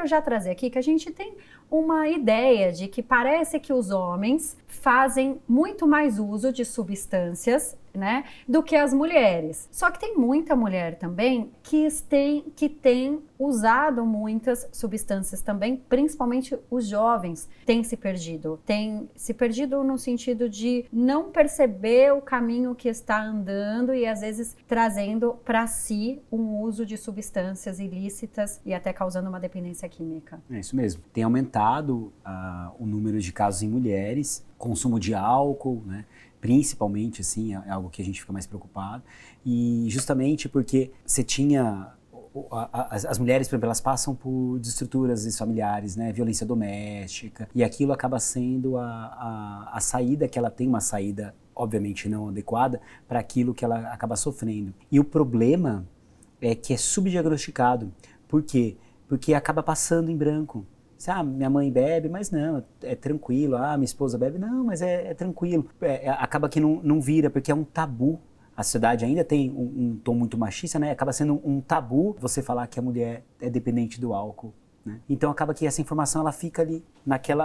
quero já trazer aqui que a gente tem uma ideia de que parece que os homens fazem muito mais uso de substâncias, né, do que as mulheres. Só que tem muita mulher também que tem usado muitas substâncias também, principalmente os jovens têm se perdido. Tem se perdido no sentido de não perceber o caminho que está andando e às vezes trazendo para si um uso de substâncias ilícitas e até causando uma dependência química. É isso mesmo. Tem aumentado o número de casos em mulheres, consumo de álcool, né? Principalmente, assim, é algo que a gente fica mais preocupado. E justamente porque você tinha... As mulheres, por exemplo, elas passam por desestruturas familiares, né? Violência doméstica. E aquilo acaba sendo a saída que ela tem, uma saída, obviamente, não adequada para aquilo que ela acaba sofrendo. E o problema é que é subdiagnosticado. Por quê? Porque acaba passando em branco. Minha mãe bebe, mas não, é tranquilo. Minha esposa bebe, não, mas é tranquilo. Acaba que não vira, porque é um tabu. A sociedade ainda tem um tom muito machista, né? Acaba sendo um tabu você falar que a mulher é dependente do álcool, né? Então acaba que essa informação ela fica ali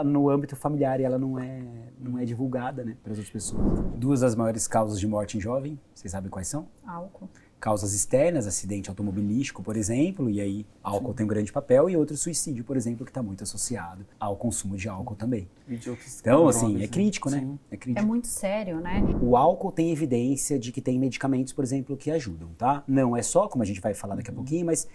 no âmbito familiar e ela não é divulgada, né, para as outras pessoas. 2 das maiores causas de morte em jovem, vocês sabem quais são? Álcool. Causas externas, acidente automobilístico, por exemplo, e aí álcool tem um grande papel, e outro suicídio, por exemplo, que está muito associado ao consumo de álcool também. Então, assim, é crítico, né? É crítico. É muito sério, né? O álcool tem evidência de que tem medicamentos, por exemplo, que ajudam, tá? Não é só, como a gente vai falar daqui a pouquinho, mas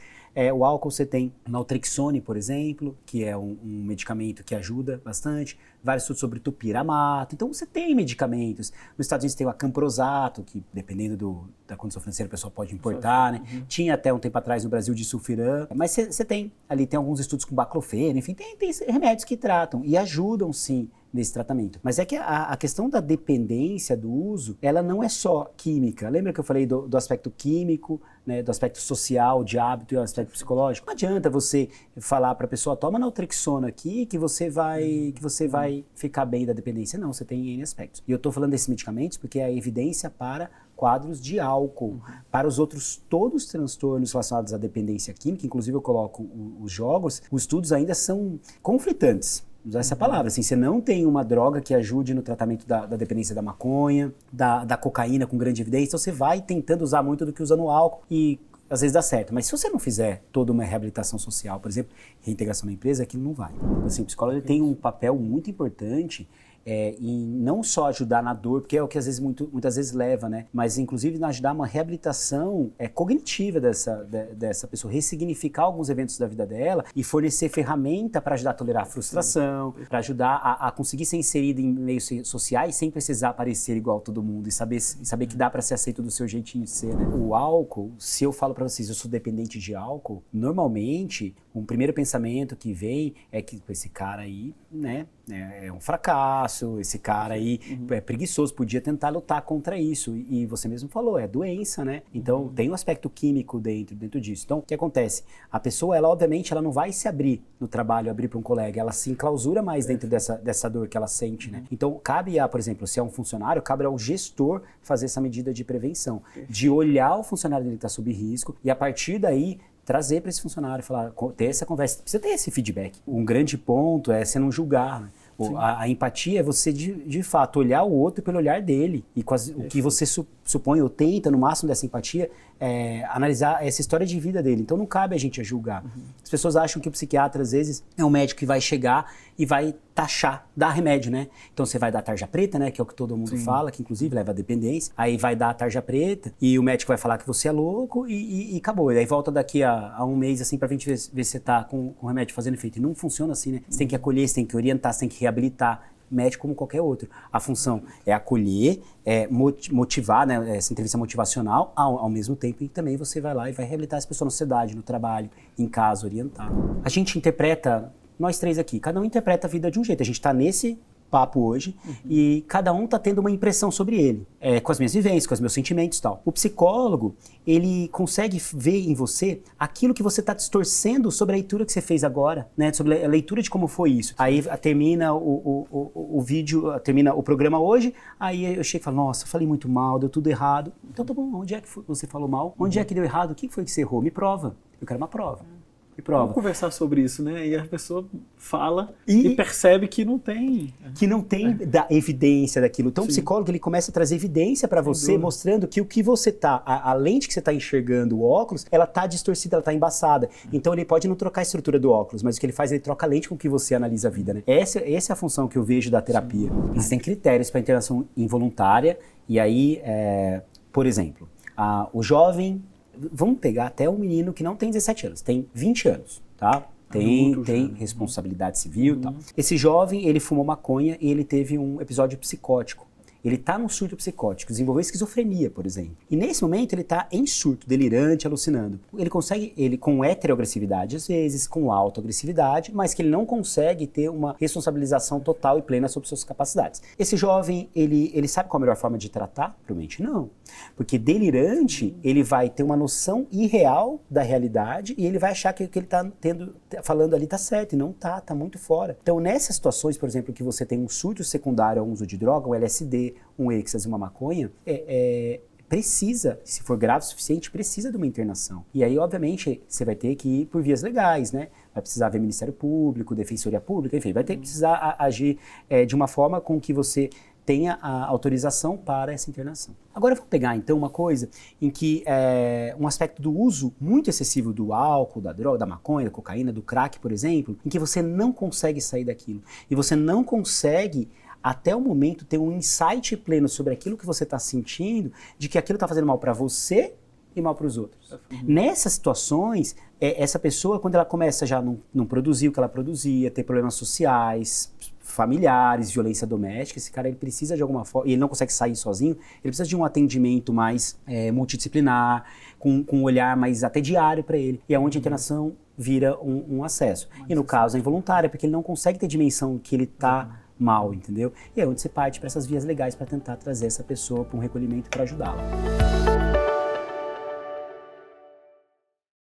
o álcool você tem naltrexone, por exemplo, que é um medicamento que ajuda bastante, vários estudos sobre tupiramato, então você tem medicamentos. Nos Estados Unidos tem o acamprosato, que dependendo da condição financeira a pessoa pode importar, né? Tinha até um tempo atrás no Brasil disulfiram, mas você tem alguns estudos com baclofeno, enfim, tem remédios que tratam e ajudam sim nesse tratamento. Mas é que a questão da dependência do uso, ela não é só química. Lembra que eu falei do aspecto químico, né, do aspecto social, de hábito e do aspecto psicológico? Não adianta você falar para a pessoa, toma naltrexona aqui que você vai ficar bem da dependência. Não, você tem N aspectos. E eu estou falando desses medicamentos porque é a evidência para quadros de álcool. Para os outros, todos os transtornos relacionados à dependência química, inclusive eu coloco os jogos, os estudos ainda são conflitantes. Usar essa palavra, assim, você não tem uma droga que ajude no tratamento da dependência da maconha, da cocaína com grande evidência, então você vai tentando usar muito do que usa no álcool e às vezes dá certo, mas se você não fizer toda uma reabilitação social, por exemplo, reintegração na empresa, aquilo não vai. Assim, o psicólogo ele tem um papel muito importante em não só ajudar na dor, porque é o que às vezes, muitas vezes leva, né? Mas inclusive em ajudar uma reabilitação cognitiva dessa pessoa, ressignificar alguns eventos da vida dela e fornecer ferramenta para ajudar a tolerar a frustração, para ajudar a conseguir ser inserida em meios sociais sem precisar parecer igual a todo mundo e saber que dá para ser aceito do seu jeitinho de ser, né? O álcool, se eu falo para vocês, eu sou dependente de álcool, normalmente um primeiro pensamento que vem é que esse cara aí, né, é um fracasso, esse cara aí é preguiçoso, podia tentar lutar contra isso. E você mesmo falou, é doença, né? Então tem um aspecto químico dentro disso. Então o que acontece? A pessoa, obviamente, ela não vai se abrir no trabalho, abrir para um colega, ela se enclausura mais dentro dessa dor que ela sente, né? Então cabe por exemplo, se é um funcionário, cabe ao gestor fazer essa medida de prevenção, de olhar o funcionário dele que está sob risco e a partir daí trazer para esse funcionário, falar, ter essa conversa, precisa ter esse feedback. Um grande ponto é você não julgar, né? A empatia é você, de fato, olhar o outro pelo olhar dele. E o que você supõe ou tenta, no máximo dessa empatia, analisar essa história de vida dele. Então não cabe a gente a julgar. As pessoas acham que o psiquiatra, às vezes, é um médico que vai chegar e vai taxar, dar remédio, né? Então você vai dar a tarja preta, né? Que é o que todo mundo fala, que inclusive leva a dependência. Aí vai dar a tarja preta e o médico vai falar que você é louco e acabou. E aí volta daqui a um mês, assim, pra gente ver se você tá com o remédio fazendo efeito. E não funciona assim, né? Você tem que acolher, você tem que orientar, você tem que reabilitar. Médico como qualquer outro. A função é acolher, motivar, né, essa entrevista motivacional, ao mesmo tempo e também você vai lá e vai reabilitar as pessoas na sociedade, no trabalho, em casa, orientar. A gente interpreta, nós três aqui, cada um interpreta a vida de um jeito. A gente está nesse papo hoje e cada um tá tendo uma impressão sobre ele, com as minhas vivências, com os meus sentimentos e tal. O psicólogo, ele consegue ver em você aquilo que você tá distorcendo sobre a leitura que você fez agora, né? Sobre a leitura de como foi isso. Aí termina o vídeo, termina o programa hoje, aí eu chego e falo, nossa, falei muito mal, deu tudo errado. Então tá bom, onde é que você falou mal? Onde é que deu errado? O que foi que você errou? Me prova. Eu quero uma prova. e prova. Vamos conversar sobre isso, né? E a pessoa fala e percebe que não tem... Que não tem da evidência daquilo. Então, o psicólogo, ele começa a trazer evidência para você, mostrando que o que você tá, a lente que você tá enxergando, o óculos, ela tá distorcida, ela tá embaçada. Então, ele pode não trocar a estrutura do óculos, mas o que ele faz, ele troca a lente com que você analisa a vida, né? Essa é a função que eu vejo da terapia. Existem critérios para internação involuntária, e aí, por exemplo, o jovem... Vamos pegar até um menino que não tem 17 anos, tem 20 anos, tá? Tem responsabilidade civil e tal. Esse jovem, ele fumou maconha e ele teve um episódio psicótico. Ele está num surto psicótico, desenvolveu esquizofrenia, por exemplo. E nesse momento ele está em surto, delirante, alucinando. Ele consegue, com heteroagressividade às vezes, com autoagressividade, mas que ele não consegue ter uma responsabilização total e plena sobre suas capacidades. Esse jovem, ele sabe qual a melhor forma de tratar? Provavelmente não. Porque delirante, ele vai ter uma noção irreal da realidade e ele vai achar que o que ele está falando ali está certo, e não está muito fora. Então, nessas situações, por exemplo, que você tem um surto secundário ao uso de droga, um LSD, um êxtase, uma maconha, precisa, se for grave o suficiente, precisa de uma internação. E aí, obviamente, você vai ter que ir por vias legais, né? Vai precisar ver Ministério Público, Defensoria Pública, enfim, vai ter que precisar agir de uma forma com que você tenha a autorização para essa internação. Agora eu vou pegar então uma coisa em que um aspecto do uso muito excessivo do álcool, da droga, da maconha, da cocaína, do crack, por exemplo, em que você não consegue sair daquilo. E você não consegue, até o momento, ter um insight pleno sobre aquilo que você está sentindo, de que aquilo está fazendo mal para você e mal para os outros. Nessas situações, essa pessoa, quando ela começa já a não produzir o que ela produzia, ter problemas sociais, familiares, violência doméstica, esse cara ele precisa de alguma forma, e ele não consegue sair sozinho, ele precisa de um atendimento mais multidisciplinar, com um olhar mais até diário para ele, e é onde a internação vira um acesso. E no caso é involuntária, porque ele não consegue ter dimensão que ele está mal, entendeu? E é onde você parte para essas vias legais para tentar trazer essa pessoa para um recolhimento para ajudá-la.